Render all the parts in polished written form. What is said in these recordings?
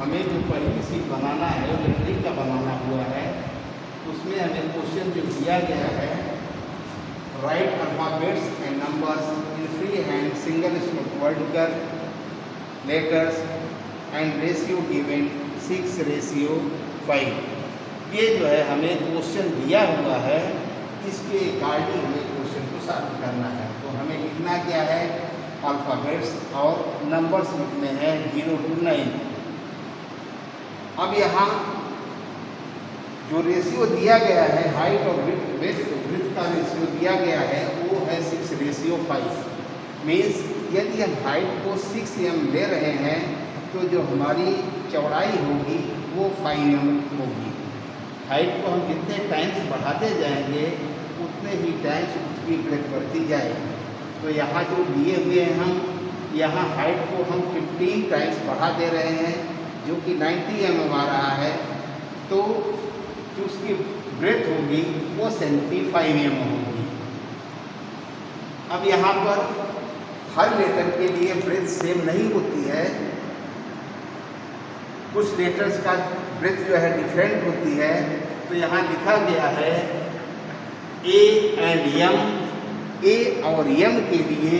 हमें जो पहली सीट बनाना है वो लेटरिंग का बनाना हुआ है, उसमें हमें क्वेश्चन जो दिया गया है, right alphabets and numbers in free hand single small vertical letters and ratio given 6:5। ये जो है हमें क्वेश्चन दिया हुआ है, इसके अकॉर्डिंग हमें क्वेश्चन को सॉल्व करना है। तो हमें लिखना क्या है, अल्फ़ाबेट्स और नंबर्स लिखने हैं 0 to 9। अब यहाँ जो रेशियो दिया गया है, हाइट और विड्थ का रेशियो दिया गया है, वो है 6:5। मीन्स यदि हम हाइट को 6 mm ले रहे हैं तो जो हमारी चौड़ाई होगी वो 5 mm होगी। हाइट को हम जितने टाइम्स बढ़ाते जाएंगे उतने ही टाइम्स उसकी ब्रेथ बढ़ती जाएगी। तो यहाँ जो लिए हुए हैं हम, यहाँ हाइट को हम 15 टाइम्स बढ़ा दे रहे हैं, जो कि 90 mm आ रहा है। तो जो उसकी ब्रेथ होगी वो 75 mm होगी। अब यहाँ पर हर लेटर के लिए ब्रेथ सेम नहीं होती है, कुछ लेटर्स का ब्रेथ जो है डिफरेंट होती है। तो यहाँ लिखा गया है ए एंड एम। ए और एम के लिए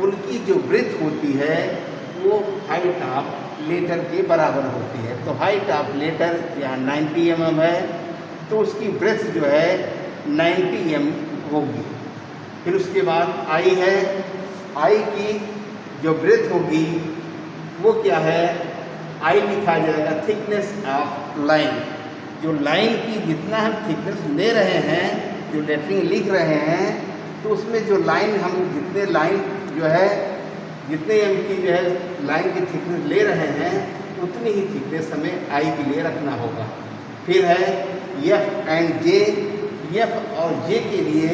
उनकी जो ब्रेथ होती है वो हाइट ऑफ लेटर के बराबर होती है। तो हाइट ऑफ लेटर यहाँ 90 mm है, तो उसकी ब्रेथ जो है 90 mm होगी। फिर उसके बाद आई है, आई की जो ब्रेथ होगी वो क्या है, आई लिखा जाएगा थिकनेस ऑफ लाइन। जो लाइन की जितना हम थिकनेस ले रहे हैं, जो लेटरिंग लिख रहे हैं, तो उसमें जो लाइन हम जितने लाइन जो है जितने एम की जो है लाइन की थिकनेस ले रहे हैं उतनी ही थिकनेस हमें आई के लिए रखना होगा। फिर है एफ एंड जे। एफ और जे के लिए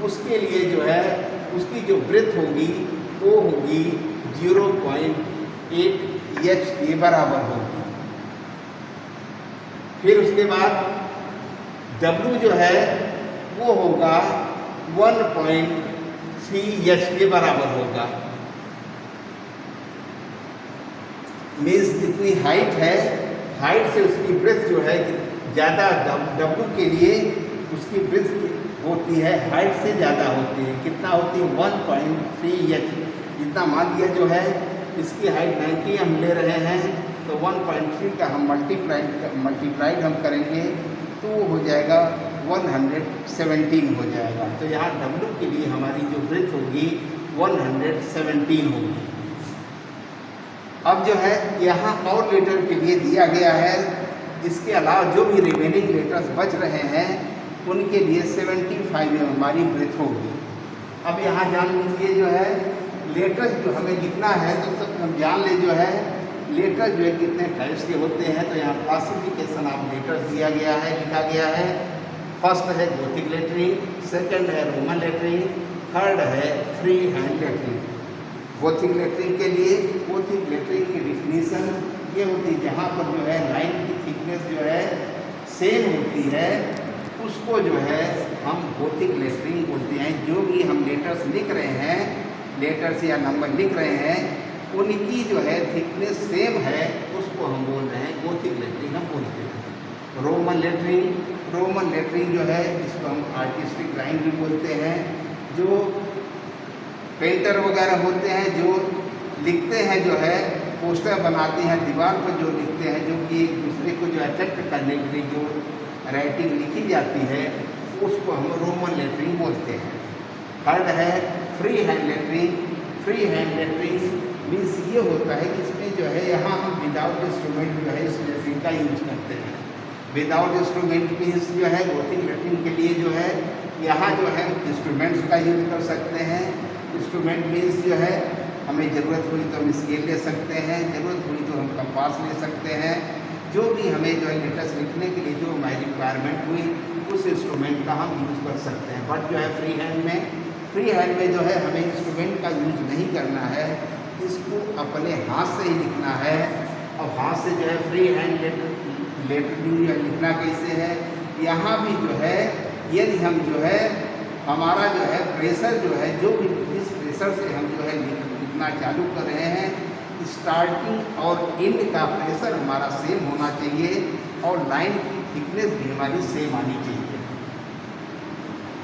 उसके लिए जो है उसकी जो ब्रेथ होगी वो होगी 0.8 h के बराबर होगी। फिर उसके बाद W जो है वो होगा 1.3 h के बराबर होगा। मीन्स जितनी हाइट है, हाइट से उसकी ब्रेथ जो है ज़्यादा, W के लिए उसकी ब्रेथ होती है हाइट से ज़्यादा होती है। कितना होती है, 1.3 h। जितना मान लिया जो है इसकी हाइट 90 हम ले रहे हैं, तो 1.3 का हम मल्टीप्लाइड हम करेंगे तो वो हो जाएगा 117 हो जाएगा। तो यहाँ W के लिए हमारी जो ब्रेथ होगी 117 होगी। अब जो है यहाँ और लेटर के लिए दिया गया है, इसके अलावा जो भी रिमेनिंग लेटर्स बच रहे हैं उनके लिए 75 हमारी ब्रेथ होगी। अब यहाँ जान लीजिए जो है लेटर्स जो हमें लिखना है, तो सब हम जान ले जो है लेटर जो है कितने टाइप्स के होते हैं। तो यहाँ क्लासिफिकेशन ऑफ लेटर्स दिया गया है, लिखा गया है। फर्स्ट है गोथिक लेटरिंग, सेकंड है रोमन लेटरिंग, थर्ड है free hand lettering. Gothic lettering के लिए, गोथिक लेटरिंग की डिफिनीशन ये होती है जहाँ पर जो है लाइन की थिकनेस जो है सेम होती है, उसको जो है हम गोथिक लेटरिंग बोलते हैं। जो भी हम लेटर्स लिख रहे हैं, लेटर्स या नंबर लिख रहे हैं, उनकी जो है थिकनेस सेम है, उसको हम बोल रहे हैं गोथिक लेटरिंग हम बोलते हैं। रोमन लेटरिंग, रोमन लेटरिंग जो है इसको हम आर्टिस्टिक लाइन भी बोलते हैं। जो पेंटर वगैरह होते हैं जो लिखते हैं, जो है पोस्टर बनाते हैं दीवार पर, जो लिखते हैं, जो कि एक दूसरे को जो अट्रैक्ट करने के लिए जो राइटिंग लिखी जाती है, उसको हम रोमन लेटरिंग बोलते हैं। थर्ड है free hand lettering. Free hand lettering means ये होता है कि इसमें जो है यहाँ हम विदाउट इंस्ट्रूमेंट जो है इस लेटरिंग का यूज करते हैं। विदाउट इंस्ट्रूमेंट मीन्स जो है गोथिक लेटरिंग के लिए जो है यहाँ जो है इंस्ट्रूमेंट्स का यूज कर सकते हैं। इंस्ट्रूमेंट मीन्स जो है हमें ज़रूरत हुई तो हम स्केल ले सकते हैं, ज़रूरत हुई तो हम कंपास ले सकते हैं। जो भी हमें जो है लेटर्स लिखने के लिए जो हमारी रिक्वायरमेंट हुई उस इंस्ट्रूमेंट का हम यूज़ कर सकते हैं। बट जो है फ्री हैंड में जो है हमें इंस्ट्रूमेंट का यूज़ नहीं करना है, इसको अपने हाथ से ही लिखना है। और हाथ से जो है फ्री हैंड लेटरिंग लिखना कैसे है, यहाँ भी जो है यदि हम जो है हमारा जो है प्रेशर जो है जो भी जिस प्रेशर से हम जो है लिखना चालू कर रहे हैं स्टार्टिंग और एंड का प्रेशर हमारा सेम होना चाहिए और लाइन की थिकनेस भी हमारी सेम आनी चाहिए।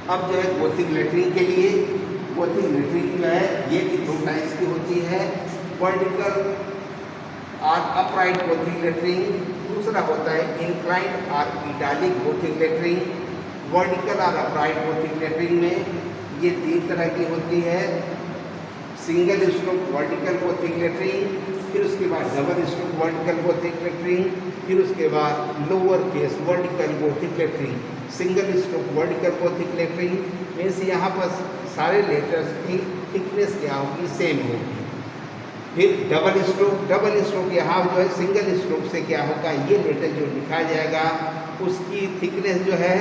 अब जो है गोथिंग लेटरिंग के लिए, गोथिंग लेटरिंग जो है ये भी 2 टाइप्स की होती है, वर्टिकल और अपराइट गोथिंग लेटरिंग, दूसरा होता है इंक्लाइंड और इटालिक गोथिंग लेटरिंग। वर्टिकल और अपराइट गोथिंग लेटरिंग में ये 3 तरह की होती है, single stroke vertical gothic lettering, फिर उसके बाद double stroke vertical gothic lettering, फिर उसके बाद lower case vertical gothic lettering. Single stroke vertical gothic lettering means यहाँ पर सारे लेटर्स की थिकनेस क्या होगी, सेम होगी। फिर डबल स्ट्रोक यहाँ जो है सिंगल स्ट्रोक से क्या होगा, ये लेटर जो लिखा जाएगा उसकी थिकनेस जो है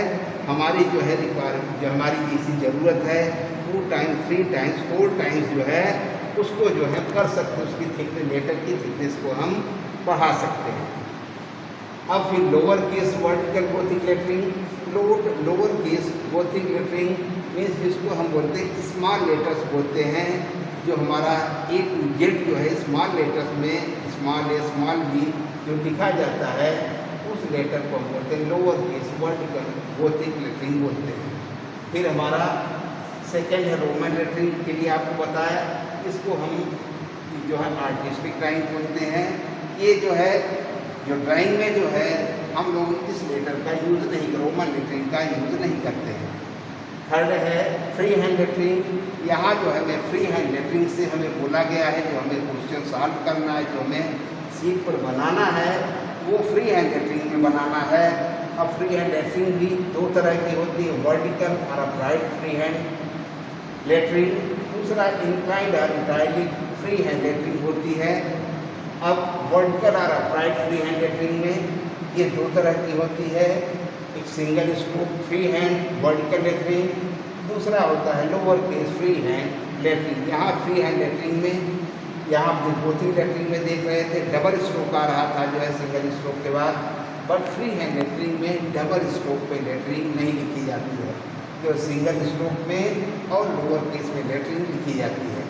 हमारी जो है रिक्वायरमेंट, जो हमारी जैसी ज़रूरत है 2 टाइम्स 3 टाइम्स 4 टाइम्स जो है उसको जो है कर सकते हैं, उसकी थिकनेस लेटर की थिकनेस को हम बढ़ा सकते हैं। अब फिर lower case vertical gothic lettering, lower case gothic lettering means जिसको हम बोलते हैं स्मॉल लेटर्स बोलते हैं, जो हमारा A to Z जो है स्मॉल लेटर्स में स्मॉल ए स्मॉल बी जो लिखा जाता है उस लेटर को हम बोलते हैं lower case vertical gothic lettering बोलते हैं। फिर हमारा सेकेंड है रोमन लेटरिंग के लिए आपको बताया, इसको हम जो है आर्टिस्टिक ड्राइंग बोलते हैं। ये जो है जो ड्राइंग में जो है हम लोग इस लेटर का यूज़ नहीं, रोमन लेटरिंग का यूज़ नहीं करते हैं। थर्ड है फ्री हैंड लेटरिंग, यहाँ जो है हमें फ्री हैंड लेटरिंग से हमें बोला गया है जो हमें क्वेश्चन सॉल्व करना है, जो हमें सीट पर बनाना है वो फ्री हैंड लेटरिंग में बनाना है। अब फ्री हैंड लेटरिंग भी 2 तरह की होती है, वर्टिकल और अपराइट फ्री हैंड लेटरिंग, दूसरा इंक्लाइंड और इटालिक फ्री हैंड लेटरिंग होती है। अब वर्टिकल और अपराइट फ्री हैंड लेटरिंग में ये 2 तरह की होती है, एक single stroke free hand vertical lettering, दूसरा होता है lower case free hand lettering. यहाँ फ्री हैंड लेटरिंग में, यहाँ गोथिंग लेटरिंग में देख रहे थे डबल स्ट्रोक आ रहा था जो है सिंगल स्ट्रोक के बाद, बट फ्री हैंड लेटरिंग में डबल स्ट्रोक पे लेटरिंग नहीं लिखी जाती है, जो सिंगल स्ट्रोक में और लोअर केस में लेटरिंग लिखी जाती है।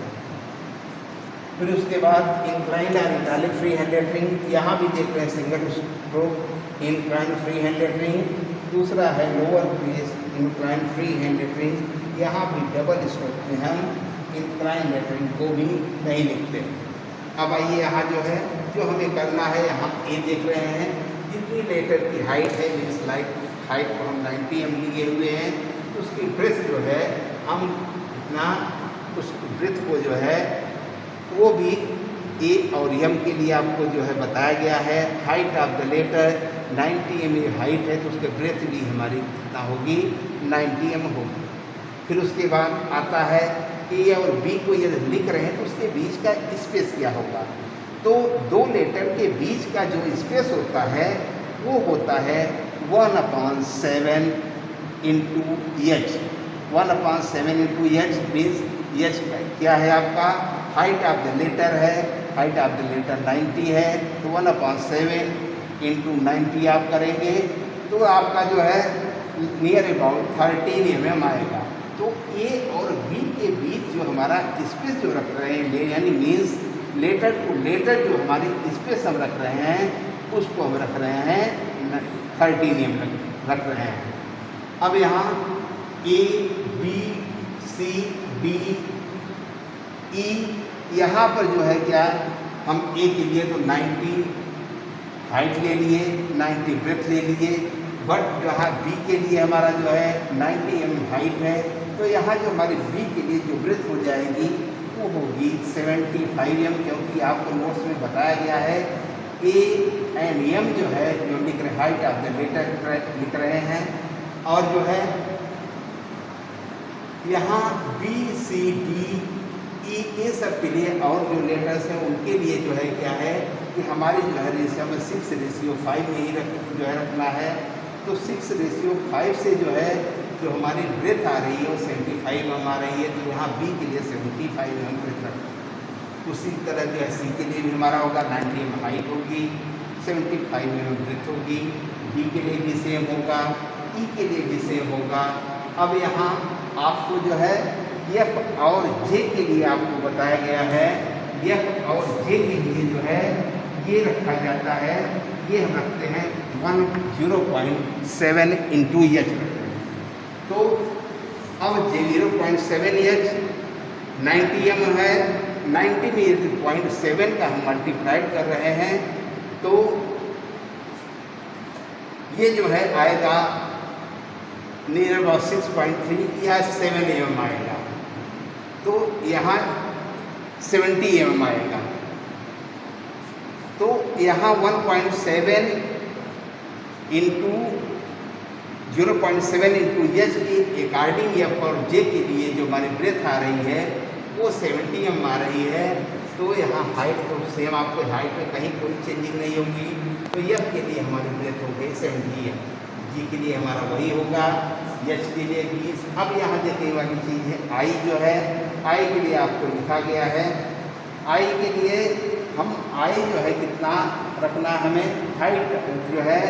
फिर उसके बाद इंक्लाइंड और इटालिक फ्री हैंड लेटरिंग, यहाँ भी देख रहे हैं single stroke inclined free hand lettering, दूसरा है lower case inclined free hand lettering, यहाँ भी डबल स्ट्रोक में हम इंक्लाइंड लेटरिंग को भी नहीं लिखते। अब आइए यहाँ जो है जो हमें करना है, यहाँ ये देख रहे हैं जितनी लेटर की हाइट है, मीन्स हाइट को हम 90 mm लिए हुए हैं, उसकी ब्रेथ जो है हम इतना उस ब्रेथ को जो है वो भी ए और एम के लिए आपको जो है बताया गया है। Height of the letter 90 mm height है तो उसके ब्रेथ भी हमारी कितना होगी, 90 mm होगी। फिर उसके बाद आता है ए और बी को यदि लिख रहे हैं तो उसके बीच का स्पेस क्या होगा, तो 2 लेटर के बीच का जो स्पेस होता है वो होता है 1/7 into H. 1/7 into H means H क्या है आपका, हाइट ऑफ द लेटर है, हाइट ऑफ द लेटर 90 है तो 1/7 इंटू 90 आप करेंगे तो आपका जो है नियर अबाउट 13 mm आएगा। तो ए और बी के बीच जो हमारा स्पेस जो रख रहे हैं यानी मीन्स लेटर टू लेटर जो हमारी स्पेस हम रख रहे हैं उसको हम रख रहे हैं 13 mm रख रहे हैं। अब यहाँ A B C D E यहाँ पर जो है क्या, हम ए के लिए तो 90 हाइट ले लिए, 90 ब्रेथ ले लिए, बट जहाँ बी के लिए हमारा जो है 90 mm हाइट है तो यहाँ जो हमारी बी के लिए जो ब्रेथ हो जाएगी वो होगी 75 mm, क्योंकि आपको नोट्स में बताया गया है ए एंड एम जो है जो लिख रहे हाइट ऑफ द लेटर लिख रहे हैं, और जो है यहाँ बी सी डी ई ये सब के लिए और जो लेटर्स हैं उनके लिए जो है क्या है कि हमारी जो है रेशियो में 6:5 में ही जो है रखना है। तो 6:5 से जो है जो हमारी ब्रेथ आ रही है वो 75 mm आ रही है, तो यहाँ बी के लिए 75 mm ब्रेथ रखते हैं। उसी तरह जो है सी के लिए भी हमारा होगा 90 mm हाइट होगी, 75 mm ब्रेथ होगी, डी के लिए भी सेम होगा, ई के लिए भी सेम होगा। अब यहाँ आपको जो है एफ और जे के लिए आपको बताया गया है एफ और जे के लिए जो है ये रखा जाता है, ये हम रखते हैं 0.7 इंटू एच रखते हैं। तो अब जे 0.7 एच 90 एम है, 90 में यदि 0.7 का हम मल्टीप्लाइड कर रहे हैं तो ये जो है आएगा नियर अबाउट 6.3 या 7 एम आएगा। तो यहाँ 70 एम आएगा। तो यहाँ 1.7 इंटू 0.7 इंटू एच के अकॉर्डिंग एफ और जे के लिए जो हमारी ब्रेथ आ रही है वो 70 एम आ रही है। तो यहाँ हाइट तो सेम, आपको हाइट में कहीं कोई चेंजिंग नहीं होगी। तो एफ के लिए हमारी ब्रेथ हो गई 70 एम, जी के लिए हमारा वही होगा, एच के लिए 20। अब यहाँ देखने वाली चीज़ है आई जो है, आई के लिए आपको लिखा गया है, आई के लिए हम आई जो है कितना रखना, हमें हाइट जो है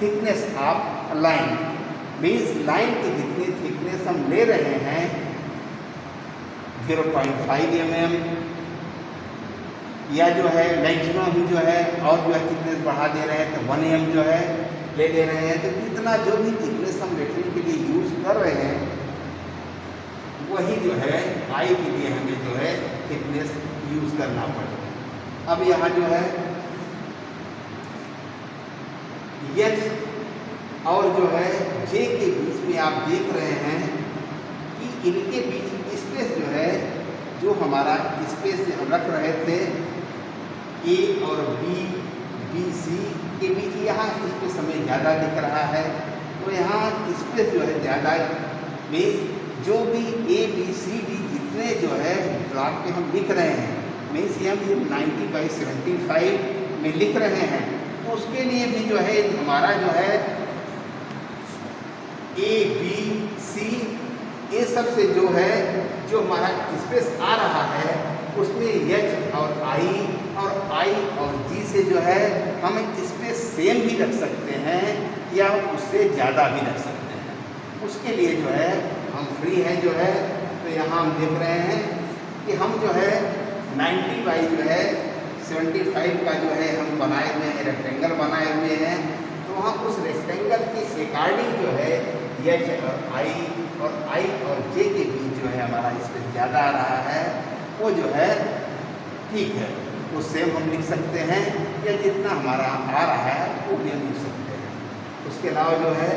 thickness of line, means line की जितनी थिकनेस हम ले रहे हैं 0.5 mm या जो है मैक्सिमम जो है और जो है थिकनेस बढ़ा दे रहे हैं तो 1 mm जो है ले रहे हैं। तो इतना जो भी थिकनेस हम लेटरिन के लिए यूज़ कर रहे हैं वही जो है आई के लिए हमें जो है थिकनेस यूज़ करना पड़ेगा। अब यहाँ जो है एच और जो है जे के बीच में आप देख रहे हैं कि इनके बीच स्पेस जो है, जो हमारा स्पेस हम रख रहे थे ए और बी, बी सी के बीच, यहाँ स्पेस हमें ज़्यादा दिख रहा है। तो यहाँ स्पेस जो है ज़्यादा, मीन्स जो भी ए बी सी डी जितने जो है ग्राफ के हम लिख रहे हैं, मीन्स हम 90/75 में लिख रहे हैं, तो उसके लिए भी जो है हमारा जो है ए बी सी ये सब से जो है जो हमारा स्पेस आ रहा है उसमें एच और आई और जी से जो है हम स्पेस सेम भी रख सकते हैं या उससे ज़्यादा भी रख सकते हैं। उसके लिए जो है हम फ्री हैं जो है। तो यहाँ हम देख रहे हैं कि हम जो है 90/75 का जो है हम बनाए हुए हैं, रेक्टेंगल बनाए हुए हैं। तो वहाँ उस रेक्टेंगल के अकॉर्डिंग जो है एच और आई और जे के बीच जो है हमारा स्पेस ज़्यादा आ रहा है, वो जो है ठीक है, वो सेम हम लिख सकते हैं या जितना हमारा आ रहा है वो भी हम लिख सकते हैं। उसके अलावा जो है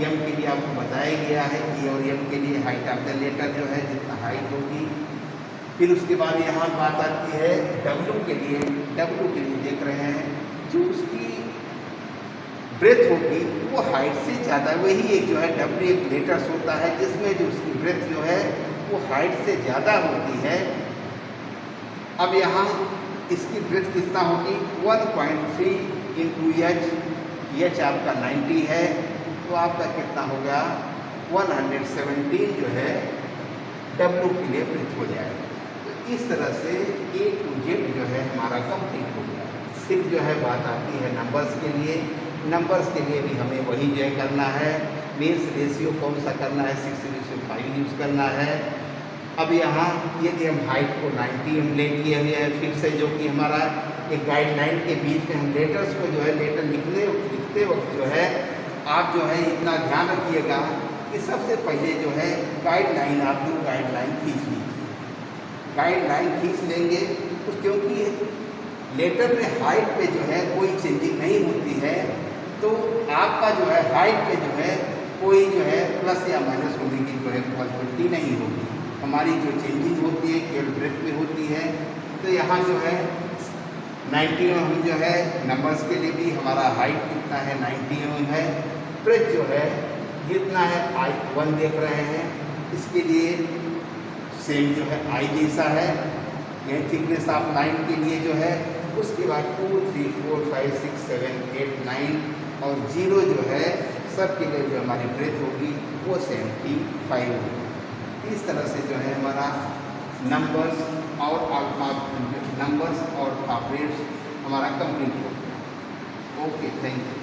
एम के लिए आपको बताया गया है कि और एम के लिए हाइट ऑफ द लेटर जो है जितना हाइट होगी। फिर उसके बाद यहाँ बात आती है डब्ल्यू के लिए। डब्ल्यू के लिए देख रहे हैं जो उसकी ब्रेथ होगी वो हाइट से ज़्यादा, वही एक जो है डब्ल्यू एक लेटर्स होता है जिसमें जो उसकी ब्रेथ जो है वो हाइट से ज़्यादा होती है। अब यहाँ इसकी ब्रेथ कितना होगी 1.3 इंटू एच आपका 90 है, तो आपका कितना होगा 117 जो है डब्ल्यू के लिए ब्रेथ हो जाएगा। तो इस तरह से A to Z जो है हमारा कंप्लीट हो गया। फिर जो है बात आती है नंबर्स के लिए। नंबर्स के लिए भी हमें वही जो है करना है, मीन्स रेशियो कौन सा करना है 6:5 यूज़ करना है। अब यहाँ यदि हम हाइट को 90 हम ले लिए हुए हैं, फिर से जो कि हमारा एक गाइडलाइन के बीच में हम लेटर्स को जो है लेटर लिखते वक्त जो है आप जो है इतना ध्यान रखिएगा कि सबसे पहले जो है गाइडलाइन आप जो गाइडलाइन खींच लीजिए। गाइडलाइन खींच लेंगे क्योंकि लेटर में हाइट पे जो है कोई चेंजिंग नहीं होती है, तो आपका जो है हाइट पे जो है कोई जो है प्लस या माइनस होने की जो है पॉसिबिलिटी नहीं होगी। हमारी जो चेंजिंग होती है केवल ब्रेथ में होती है। तो यहाँ जो है 90 mm जो है नंबर्स के लिए भी हमारा हाइट कितना है 90 mm है। ब्रेथ जो है जितना है I1 देख रहे हैं, इसके लिए सेम जो है आई जैसा है, यह थिकनेस ऑफ लाइन के लिए जो है। उसके बाद 2 3 4 5 6 7 8 9 और 0 जो है सब के लिए जो हमारी ब्रेथ होगी वो 75 होगी। इस तरह से जो है हमारा नंबर्स और नंबर्स और ऑपरेट्स हमारा कंप्लीट हो गया। Okay, thank you.